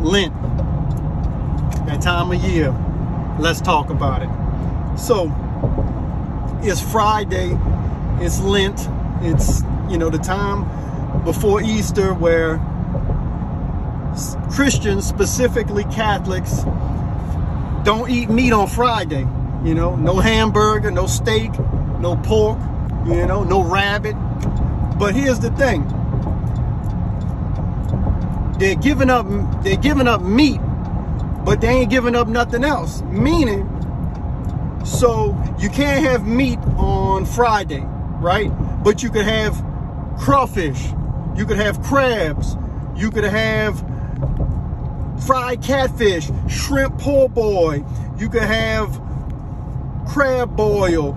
Lent, that time of year. Let's talk about it. So it's Friday, it's Lent, it's, you know, the time before Easter where Christians, specifically Catholics, don't eat meat on Friday. You know, no hamburger, no steak, no pork, you know, no rabbit. But here's the thing. They're giving up meat, but they ain't giving up nothing else. Meaning, so you can't have meat on Friday, right? But you could have crawfish, you could have crabs, you could have fried catfish, shrimp po' boy, you could have crab boil,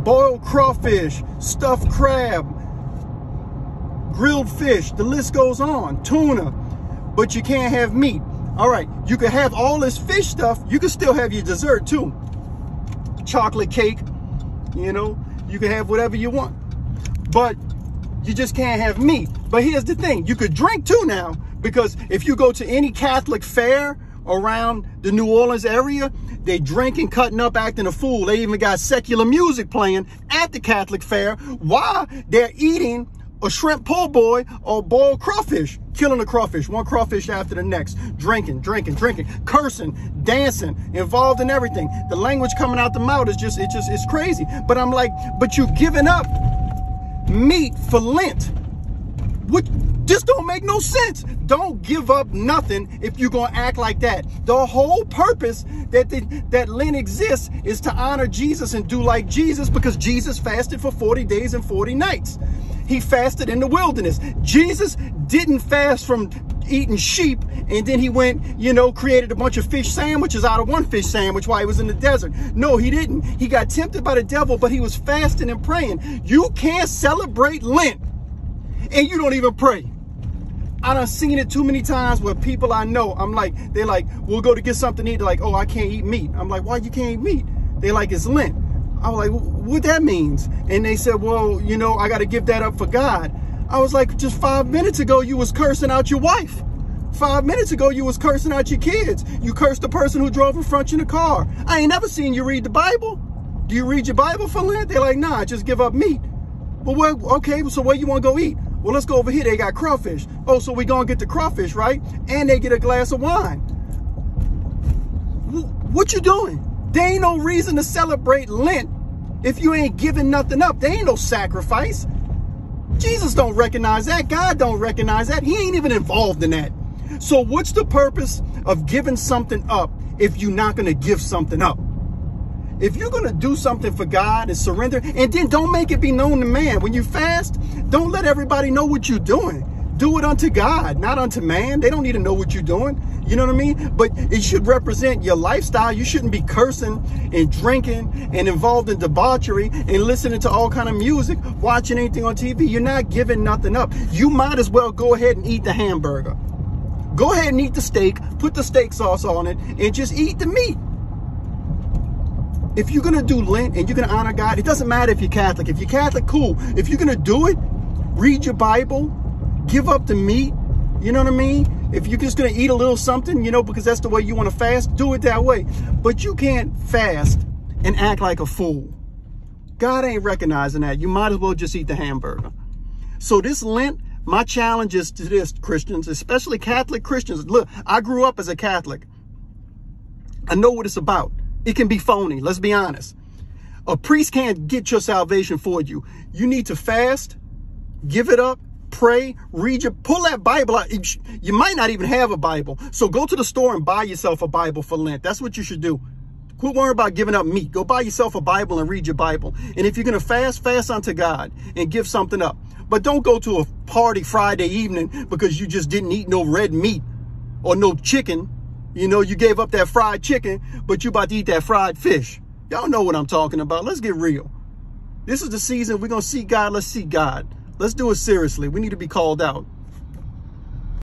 boiled crawfish, stuffed crab, grilled fish, the list goes on, tuna, but you can't have meat. All right, you can have all this fish stuff, you can still have your dessert too. Chocolate cake, you know, you can have whatever you want, but you just can't have meat. But here's the thing, you could drink too now, because if you go to any Catholic fair around the New Orleans area, they drinking, cutting up, acting a fool. They even got secular music playing at the Catholic fair while they're eating a shrimp po' boy or boiled crawfish, killing the crawfish, one crawfish after the next, drinking, cursing, dancing, involved in everything. The language coming out the mouth is it's crazy. But I'm like, but you giving up meat for Lent. This don't make no sense. Don't give up nothing if you're going to act like that. The whole purpose that Lent exists is to honor Jesus and do like Jesus, because Jesus fasted for 40 days and 40 nights. He fasted in the wilderness. Jesus didn't fast from eating sheep and then he went, you know, created a bunch of fish sandwiches out of one fish sandwich while he was in the desert. No, he didn't. He got tempted by the devil, but he was fasting and praying. You can't celebrate Lent and you don't even pray. I done seen it too many times where people I know, I'm like, they're like, we'll go to get something to eat. They're like, oh, I can't eat meat. I'm like, why you can't eat meat? They're like, it's Lent. I was like, what that means? And they said, well, you know, I got to give that up for God. I was like, just 5 minutes ago, you was cursing out your wife. 5 minutes ago, you was cursing out your kids. You cursed the person who drove in front of you in the car. I ain't never seen you read the Bible. Do you read your Bible for Lent? They're like, nah, just give up meat. Well, okay, so where you want to go eat? Well, let's go over here. They got crawfish. Oh, so we gonna get the crawfish, right? And they get a glass of wine. What you doing? There ain't no reason to celebrate Lent if you ain't giving nothing up. There ain't no sacrifice. Jesus don't recognize that. God don't recognize that. He ain't even involved in that. So what's the purpose of giving something up if you're not gonna give something up? If you're going to do something for God and surrender, and then don't make it be known to man. When you fast, don't let everybody know what you're doing. Do it unto God, not unto man. They don't need to know what you're doing. You know what I mean? But it should represent your lifestyle. You shouldn't be cursing and drinking and involved in debauchery and listening to all kind of music, watching anything on TV. You're not giving nothing up. You might as well go ahead and eat the hamburger. Go ahead and eat the steak, put the steak sauce on it, and just eat the meat. If you're going to do Lent and you're going to honor God, it doesn't matter if you're Catholic. If you're Catholic, cool. If you're going to do it, read your Bible, give up the meat. You know what I mean? If you're just going to eat a little something, you know, because that's the way you want to fast, do it that way. But you can't fast and act like a fool. God ain't recognizing that. You might as well just eat the hamburger. So this Lent, my challenge is to this, Christians, especially Catholic Christians. Look, I grew up as a Catholic. I know what it's about. It can be phony. Let's be honest. A priest can't get your salvation for you. You need to fast, give it up, pray, pull that Bible out. You might not even have a Bible. So go to the store and buy yourself a Bible for Lent. That's what you should do. Quit worrying about giving up meat. Go buy yourself a Bible and read your Bible. And if you're going to fast unto God and give something up. But don't go to a party Friday evening because you just didn't eat no red meat or no chicken. You know, you gave up that fried chicken, but you about to eat that fried fish. Y'all know what I'm talking about. Let's get real. This is the season we're going to seek God. Let's seek God. Let's do it seriously. We need to be called out.